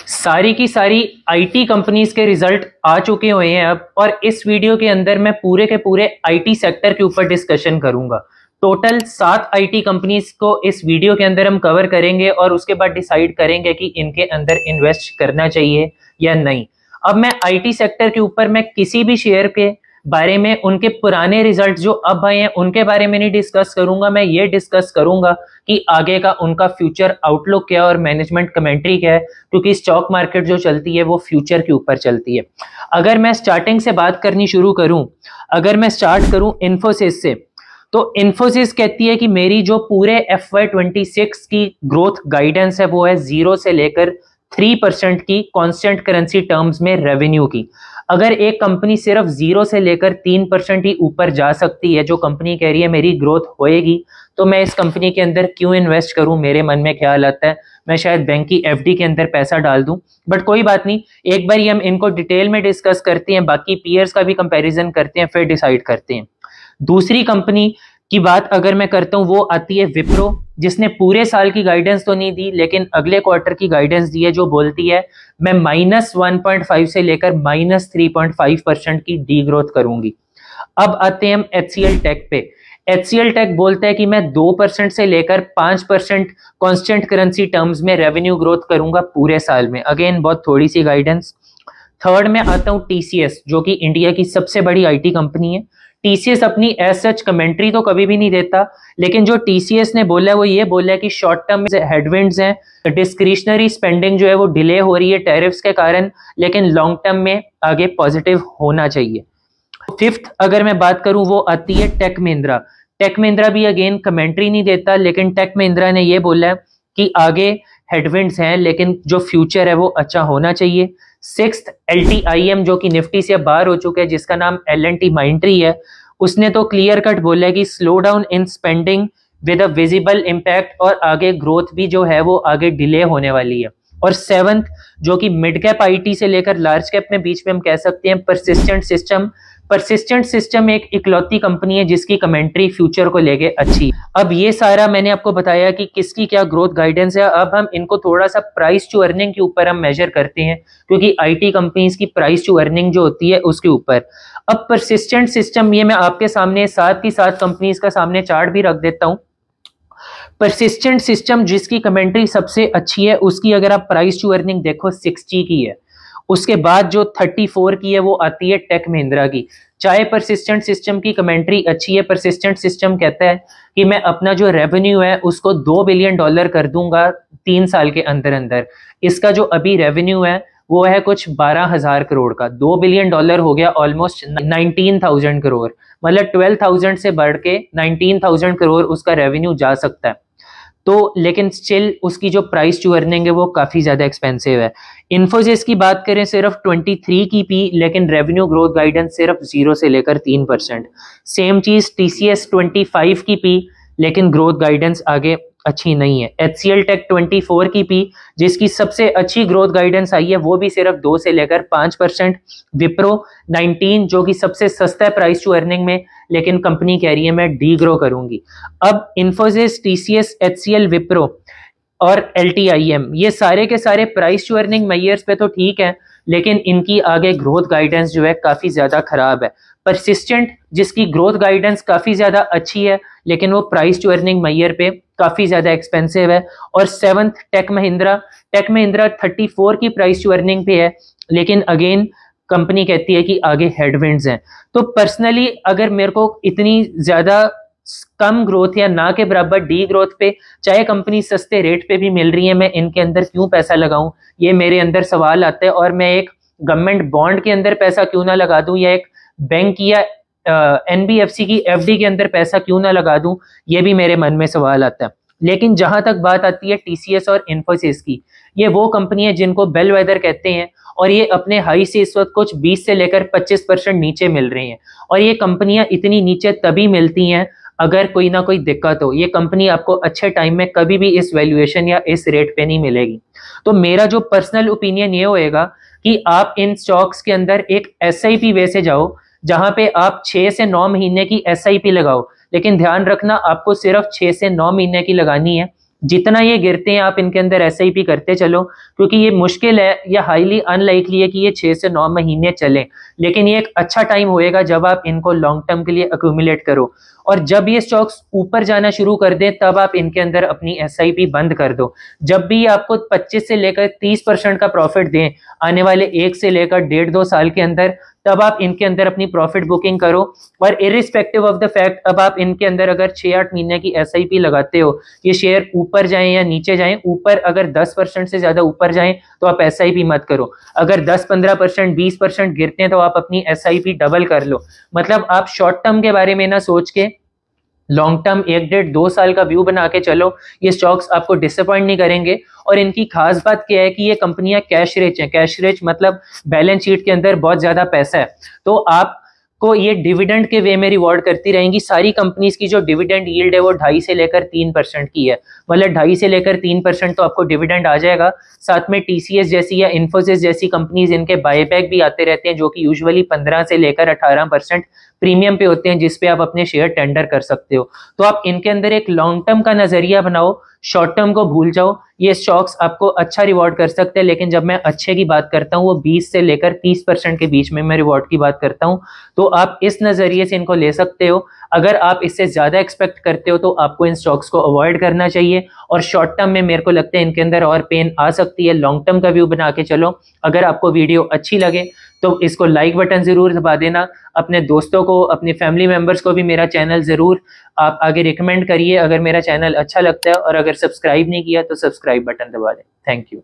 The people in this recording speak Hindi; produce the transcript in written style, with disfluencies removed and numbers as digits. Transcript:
सारी की सारी आईटी कंपनीज के रिजल्ट आ चुके हुए हैं अब, और इस वीडियो के अंदर मैं पूरे के पूरे आईटी सेक्टर के ऊपर डिस्कशन करूंगा। टोटल 7 आईटी कंपनीज को इस वीडियो के अंदर हम कवर करेंगे और उसके बाद डिसाइड करेंगे कि इनके अंदर इन्वेस्ट करना चाहिए या नहीं। अब मैं आईटी सेक्टर के ऊपर मैं किसी भी शेयर के बारे में उनके पुराने रिजल्ट जो अब आए हैं उनके बारे में नहीं डिस्कस करूंगा। मैं ये डिस्कस करूंगा कि आगे का उनका फ्यूचर आउटलुक क्या है और मैनेजमेंट कमेंट्री क्या है, क्योंकि स्टॉक मार्केट जो चलती है वो फ्यूचर के ऊपर चलती है। अगर मैं स्टार्टिंग से बात करनी शुरू करूं, अगर मैं स्टार्ट करूं इन्फोसिस से, तो इन्फोसिस कहती है कि मेरी जो पूरे FY26 की ग्रोथ गाइडेंस है वो है 0 से लेकर 3% की कांस्टेंट करेंसी टर्म्स में रेवेन्यू की। अगर एक कंपनी सिर्फ 0 से लेकर 3% ही ऊपर जा सकती है, जो कंपनी कह रही है मेरी ग्रोथ होएगी, तो मैं इस कंपनी के अंदर क्यों इन्वेस्ट करूं? मेरे मन में ख्याल आता है मैं शायद बैंक की FD के अंदर पैसा डाल दूं। बट कोई बात नहीं, एक बार हम इनको डिटेल में डिस्कस करते हैं, बाकी पीयर्स का भी कंपैरिजन करते हैं, फिर डिसाइड करते हैं। दूसरी कंपनी की बात अगर मैं करता हूं वो आती है विप्रो, जिसने पूरे साल की गाइडेंस तो नहीं दी लेकिन अगले क्वार्टर की गाइडेंस दी है, जो बोलती है मैं -1.5 से लेकर -3.5% की डी ग्रोथ करूंगी। अब आते हैं हम HCL टेक पे। HCL टेक बोलता है कि मैं 2% से लेकर 5% कांस्टेंट करेंसी टर्म्स में रेवेन्यू ग्रोथ करूंगा पूरे साल में। अगेन बहुत थोड़ी सी गाइडेंस। थर्ड में आता हूं TCS, जो कि इंडिया की सबसे बड़ी आईटी कंपनी है। TCS अपनी एज सच कमेंट्री तो कभी भी नहीं देता, लेकिन जो TCS ने बोला है वो ये बोला है कि शॉर्ट टर्म हेडविंड्स हैं, डिस्क्रिशनरी स्पेंडिंग जो है वो डिले हो रही है टैरिफ्स के कारण, लेकिन लॉन्ग टर्म में आगे पॉजिटिव होना चाहिए। फिफ्थ अगर मैं बात करूं वो आती है टेक महिंद्रा। टेक महिंद्रा भी अगेन कमेंट्री नहीं देता, लेकिन टेक महिंद्रा ने ये बोला है कि आगे हेडविंड्स हैं लेकिन जो फ्यूचर है वो अच्छा होना चाहिए। सिक्स्थ LTIM, जो कि निफ्टी से बाहर हो चुका है, जिसका नाम L&T माइंट्री है, उसने तो क्लियर कट बोला है कि slow down in spending with a visible impact, और आगे ग्रोथ भी जो है वो आगे डिले होने वाली है। और सेवंथ, जो कि मिड कैप आईटी से लेकर लार्ज कैप में बीच में हम कह सकते हैं परसिस्टेंट सिस्टम। परसिस्टेंट सिस्टम एक इकलौती कंपनी है जिसकी कमेंट्री फ्यूचर को लेके अच्छी। अब ये सारा मैंने आपको बताया कि किसकी क्या ग्रोथ गाइडेंस है। अब हम इनको थोड़ा सा प्राइस टू अर्निंग के ऊपर हम मेजर करते हैं, क्योंकि आईटी कंपनीज की प्राइस टू अर्निंग जो होती है उसके ऊपर। अब परसिस्टेंट सिस्टम, ये मैं आपके सामने साथ ही साथ कंपनीज का सामने चार्ट भी रख देता हूं। परसिस्टेंट सिस्टम जिसकी कमेंट्री सबसे अच्छी है, उसकी अगर आप प्राइस टू अर्निंग देखो 60 की है। उसके बाद जो 34 की है वो आती है टेक महिंद्रा की। चाहे परसिस्टेंट सिस्टम की कमेंट्री अच्छी है, परसिस्टेंट सिस्टम कहता है कि मैं अपना जो रेवेन्यू है उसको $2 बिलियन कर दूंगा 3 साल के अंदर अंदर। इसका जो अभी रेवेन्यू है वो है कुछ 12,000 करोड़ का। $2 बिलियन हो गया ऑलमोस्ट 19,000 करोड़, मतलब 12,000 से बढ़ के 19,000 करोड़ उसका रेवेन्यू जा सकता है। तो लेकिन स्टिल उसकी जो प्राइस टू अर्निंग है वो काफी ज्यादा एक्सपेंसिव है। इन्फोसिस की बात करें सिर्फ 23 की पी, लेकिन रेवेन्यू ग्रोथ गाइडेंस सिर्फ 0 से लेकर 3%। सेम चीज TCS 25 की पी, लेकिन ग्रोथ गाइडेंस आगे अच्छी नहीं है। HCL टेक 24 की पी, जिसकी सबसे अच्छी ग्रोथ गाइडेंस आई है, वो भी सिर्फ 2 से लेकर 5%। विप्रो 19, जो कि सबसे सस्ता है प्राइस टू अर्निंग में, लेकिन कंपनी कह रही है मैं डी ग्रो करूंगी। अब इन्फोसिस, TCS, HCL, विप्रो और LTIM, ये सारे के सारे प्राइस टू अर्निंग मेजर्स पे तो ठीक है, लेकिन इनकी आगे ग्रोथ गाइडेंस जो है काफी ज्यादा खराब है। परसिस्टेंट, जिसकी ग्रोथ गाइडेंस काफी ज्यादा अच्छी है, लेकिन वो प्राइस टू अर्निंग मेजर पे काफी ज्यादा एक्सपेंसिव है। और सेवंथ टेक महिंद्रा। टेक महिंद्रा 34 की प्राइस टू अर्निंग पे है, लेकिन अगेन कंपनी कहती है कि आगे हेडविंड्स हैं। तो पर्सनली अगर मेरे को इतनी ज्यादा कम ग्रोथ या ना के बराबर डी ग्रोथ पे, चाहे कंपनी सस्ते रेट पे भी मिल रही है, मैं इनके अंदर क्यों पैसा लगाऊं? ये मेरे अंदर सवाल आता है। और मैं एक गवर्नमेंट बॉन्ड के अंदर पैसा क्यों ना लगा दूं, या एक बैंक या NBFC की FD के अंदर पैसा क्यों ना लगा दूं, ये भी मेरे मन में सवाल आता है। लेकिन जहां तक बात आती है TCS और इन्फोसिस की, ये वो कंपनी है जिनको बेलवेदर कहते हैं, और ये अपने हाई से इस वक्त कुछ 20 से लेकर 25% नीचे मिल रही हैं। और ये कंपनियां इतनी नीचे तभी मिलती हैं अगर कोई ना कोई दिक्कत हो। ये कंपनी आपको अच्छे टाइम में कभी भी इस वैल्यूएशन या इस रेट पे नहीं मिलेगी। तो मेरा जो पर्सनल ओपिनियन ये होएगा कि आप इन स्टॉक्स के अंदर एक SIP वे से जाओ, जहां पे आप 6 से 9 महीने की SIP लगाओ, लेकिन ध्यान रखना आपको सिर्फ 6 से 9 महीने की लगानी है। जितना ये गिरते हैं आप इनके अंदर एसआईपी करते चलो, क्योंकि ये मुश्किल है या हाईली अनलाइकली है कि ये 6 से 9 महीने चलें, लेकिन ये एक अच्छा टाइम होएगा जब आप इनको लॉन्ग टर्म के लिए अक्यूमुलेट करो। और जब ये स्टॉक्स ऊपर जाना शुरू कर दें तब आप इनके अंदर अपनी एसआईपी बंद कर दो। जब भी आपको 25 से लेकर 30% का प्रॉफिट दें आने वाले 1 से लेकर 1.5-2 साल के अंदर, तब आप इनके अंदर अपनी प्रॉफिट बुकिंग करो। और इरिस्पेक्टिव ऑफ द फैक्ट, अब आप इनके अंदर अगर 6-8 महीने की एसआईपी लगाते हो, ये शेयर ऊपर जाएं या नीचे जाएं, ऊपर अगर 10% से ज्यादा ऊपर जाएं तो आप एसआईपी मत करो। अगर 10-15%, 20% गिरते हैं तो आप अपनी एसआईपी डबल कर लो। मतलब आप शॉर्ट टर्म के बारे में ना सोच के लॉन्ग टर्म 1-1.5-2 साल का व्यू बना के चलो। ये स्टॉक्स आपको डिसअपॉइंट नहीं करेंगे। और इनकी खास बात क्या है कि ये कंपनियां कैश रिच हैं। कैश रिच मतलब बैलेंस शीट के अंदर बहुत ज्यादा पैसा है, तो आपको ये डिविडेंड के वे में रिवॉर्ड करती रहेंगी। सारी कंपनीज की जो डिविडेंड यील्ड है वो 2.5 से लेकर 3% की है। मतलब 2.5 से लेकर 3% तो आपको डिविडेंड आ जाएगा। साथ में टीसीएस जैसी या इन्फोसिस जैसी कंपनीज, इनके बायबैक भी आते रहते हैं, जो कि यूजुअली 15 से लेकर 18% प्रीमियम पे होते हैं, जिसपे आप अपने शेयर टेंडर कर सकते हो। तो आप इनके अंदर एक लॉन्ग टर्म का नजरिया बनाओ, शॉर्ट टर्म को भूल जाओ। ये स्टॉक्स आपको अच्छा रिवॉर्ड कर सकते हैं, लेकिन जब मैं अच्छे की बात करता हूँ वो 20 से लेकर 30% के बीच में मैं रिवॉर्ड की बात करता हूँ। तो आप इस नजरिए से इनको ले सकते हो। अगर आप इससे ज्यादा एक्सपेक्ट करते हो तो आपको इन स्टॉक्स को अवॉइड करना चाहिए। और शॉर्ट टर्म में मेरे को लगता है इनके अंदर और पेन आ सकती है। लॉन्ग टर्म का व्यू बना के चलो। अगर आपको वीडियो अच्छी लगे तो इसको लाइक बटन जरूर दबा देना। अपने दोस्तों को, अपनी फैमिली मेंबर्स को भी मेरा चैनल जरूर आप आगे रिकमेंड करिए अगर मेरा चैनल अच्छा लगता है। और अगर सब्सक्राइब नहीं किया तो सब्सक्राइब बटन दबा दें। Thank you.